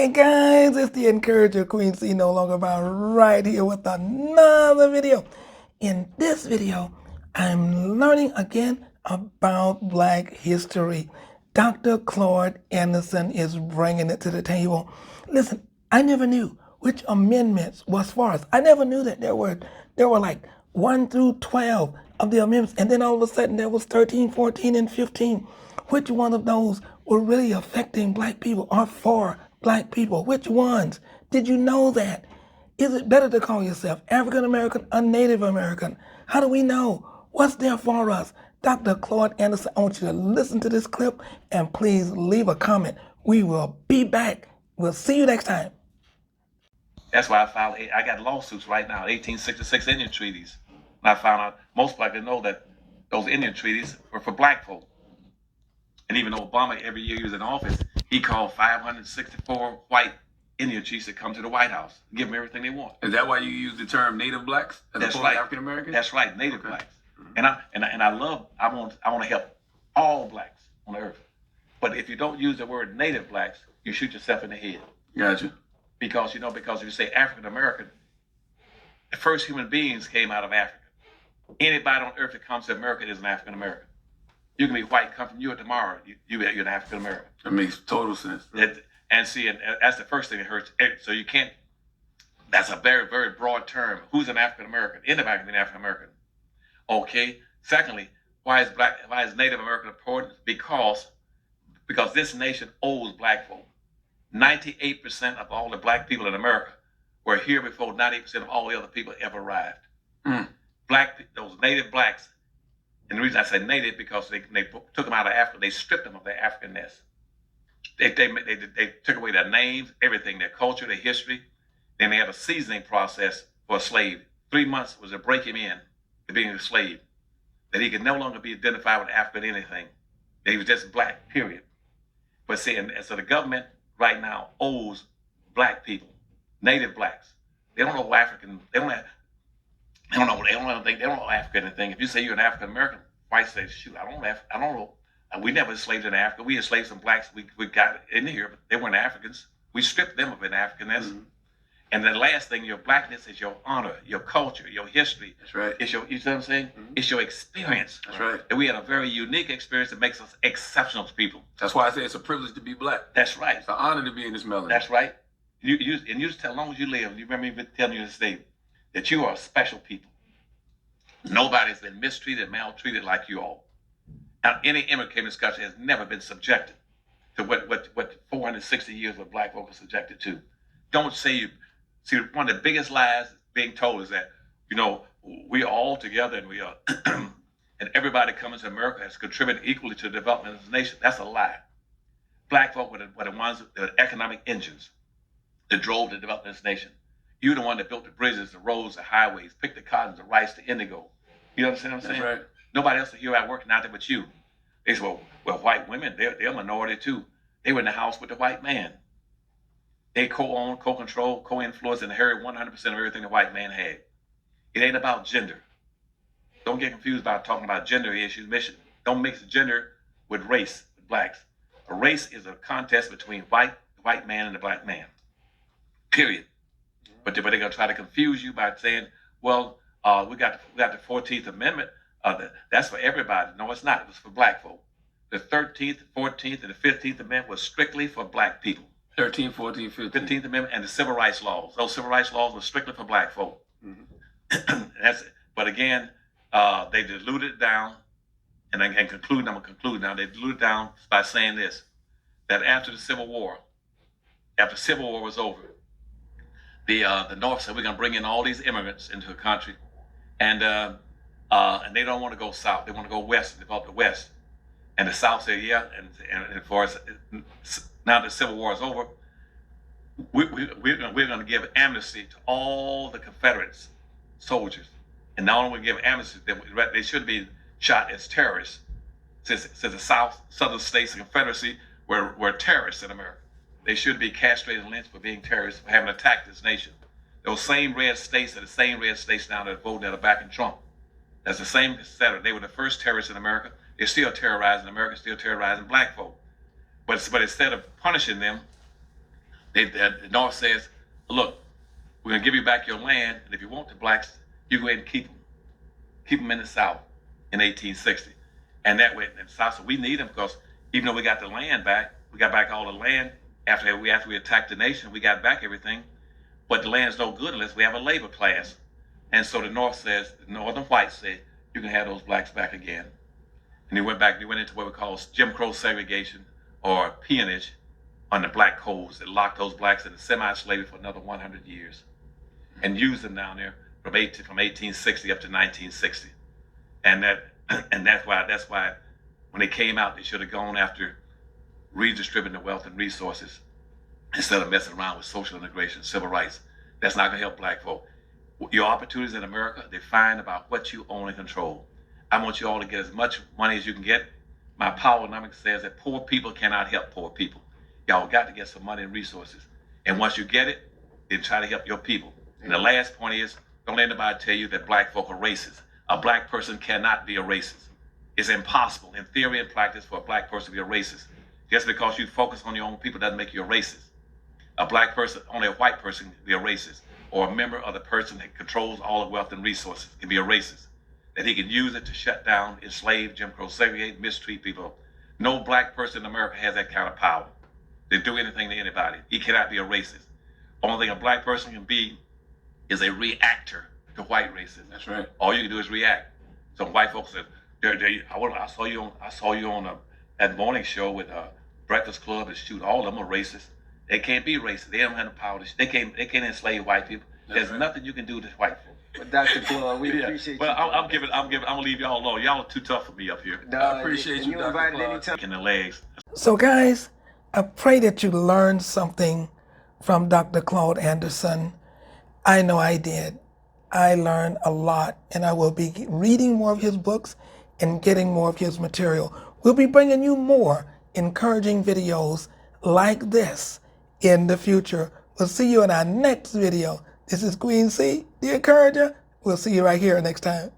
Hey guys, it's the Encourager Queen C no longer bound right here with another video. In this video, I'm learning again about Black history. Dr. Claude Anderson is bringing it to the table. Listen, I never knew which amendments was for us. I never knew that there were like 1 through 12 of the amendments, and then all of a sudden there was 13, 14, and 15. Which one of those were really affecting Black people or for Black people? Which ones? Did you know that? Is it better to call yourself African American or Native American? How do we know? What's there for us? Dr. Claude Anderson, I want you to listen to this clip and please leave a comment. We will be back. We'll see you next time. That's why I got lawsuits right now, 1866 Indian treaties. And I found out most Black didn't know that those Indian treaties were for Black folk. And even Obama, every year he was in office, he called 564 white Indian chiefs that come to the White House, give them everything they want. Is that why you use the term Native Blacks as That's opposed right. to African Americans? That's right, Native Blacks. And I want to help all Blacks on earth. But if you don't use the word Native Blacks, you shoot yourself in the head. Gotcha. Because if you say African American, the first human beings came out of Africa. Anybody on earth that comes to America is an African American. You can be white, come from you tomorrow, you're an African American. That makes total sense. And that's the first thing that hurts. So you can't. That's a very, very broad term. Who's an African American? Anybody can be an African American. Okay. Secondly, why is Native American important? Because this nation owes Black folk. 98% of all the Black people in America were here before 98% of all the other people ever arrived. Those Native Blacks, and the reason I say Native because they took them out of Africa, they stripped them of their Africanness. They took away their names, everything, their culture, their history. Then they had a seasoning process for a slave. 3 months was to break him in to being a slave, that he could no longer be identified with African anything. That he was just Black, period. But see, and so the government right now owes Black people, Native Blacks. They don't know African. They don't know African anything. If you say you're an African American, whites say, "Shoot, I don't know. We never enslaved in Africa. We enslaved some Blacks. We got in here, but they weren't Africans. We stripped them of an Africanness." Mm-hmm. And the last thing, your Blackness is your honor, your culture, your history. That's right. It's you know what I'm saying? Mm-hmm. It's your experience. That's right. And we had a very unique experience that makes us exceptional people. That's why I say it's a privilege to be Black. That's right. It's an honor to be in this melanin. That's right. You just as long as you live, you remember me telling you this day that you are special people. Nobody's been mistreated, maltreated like you all. Now, any immigrant came to this country has never been subjected to what 460 years of Black folk are subjected to. Don't say you. See, one of the biggest lies being told is that, we are all together and we are, and everybody coming to America has contributed equally to the development of the nation. That's a lie. Black folk were the ones, the economic engines that drove the development of this nation. You're the one that built the bridges, the roads, the highways, picked the cotton, the rice, the indigo. You understand what I'm saying? That's right. Nobody else here out working out there but you. They say, well, white women, they're a minority too. They were in the house with the white man. They co-own, co-control, co-influence, and inherit 100% of everything the white man had. It ain't about gender. Don't get confused about talking about gender issues. Don't mix gender with race, with Blacks. A race is a contest between the white man and the Black man. Period. But they're going to try to confuse you by saying, well, we got the 14th Amendment. That's for everybody. No, it's not. It was for Black folk. The 13th, 14th, and the 15th Amendment was strictly for Black people. 13, 14, 15. 15th Amendment and the Civil Rights Laws. Those Civil Rights Laws were strictly for Black folk. Mm-hmm. But again, they diluted it down, and I'm going to conclude now. They diluted it down by saying this, that after the Civil War was over, the North said, we're going to bring in all these immigrants into the country, and they don't want to go south. They want to go west and develop the West. And the South said, yeah, and for us, now the Civil War is over, we're going to give amnesty to all the Confederates soldiers. And not only we give amnesty, they should be shot as terrorists, since the southern states, the Confederacy, were terrorists in America. They should be castrated and lynched for being terrorists, for having attacked this nation. Those same red states are the same red states now that are voting that are backing Trump. That's the same Confederate. They were the first terrorists in America. They're still terrorizing America, still terrorizing Black folk. But instead of punishing them, The North says, look, we're going to give you back your land, and if you want the blacks, you go ahead and keep them in the South in 1860. And that way, in the South, so we need them because even though we got the land back, we got back all the land after we attacked the nation, we got back everything, but the land's no good unless we have a labor class. And so the North says, the Northern whites say, you can have those blacks back again. And he went into what we call Jim Crow segregation or peonage on the black codes that locked those blacks into semi-slavery for another 100 years and used them down there from 1860 up to 1960. And that's why when they came out, they should have gone after redistributing the wealth and resources instead of messing around with social integration, civil rights. That's not going to help black folk. Your opportunities in America define about what you own and control. I want you all to get as much money as you can get. My Powernomics says that poor people cannot help poor people. Y'all got to get some money and resources. And once you get it, then try to help your people. And the last point is, don't let anybody tell you that black folk are racist. A black person cannot be a racist. It's impossible in theory and practice for a black person to be a racist. Just because you focus on your own people doesn't make you a racist. A black person, only a white person can be a racist, or a member of the person that controls all the wealth and resources can be a racist. That he can use it to shut down, enslave, Jim Crow, segregate, mistreat people. No black person in America has that kind of power to do anything to anybody. He cannot be a racist. Only thing a black person can be is a reactor to white racism. That's right. All you can do is react. Some white folks said, I saw you on that morning show with Breakfast Club and shoot. All of them are racist. They can't be racist. They don't have the power. They can't enslave white people. There's nothing you can do to white folks. But Dr. Claude, we appreciate you. But I'm gonna leave y'all alone. Y'all are too tough for me up here. I appreciate you, You Dr. invited Claude. anytime. In the legs. So guys, I pray that you learned something from Dr. Claude Anderson. I know I did. I learned a lot, and I will be reading more of his books and getting more of his material. We'll be bringing you more encouraging videos like this in the future. We'll see you in our next video. This is Queen C, the Encourager. We'll see you right here next time.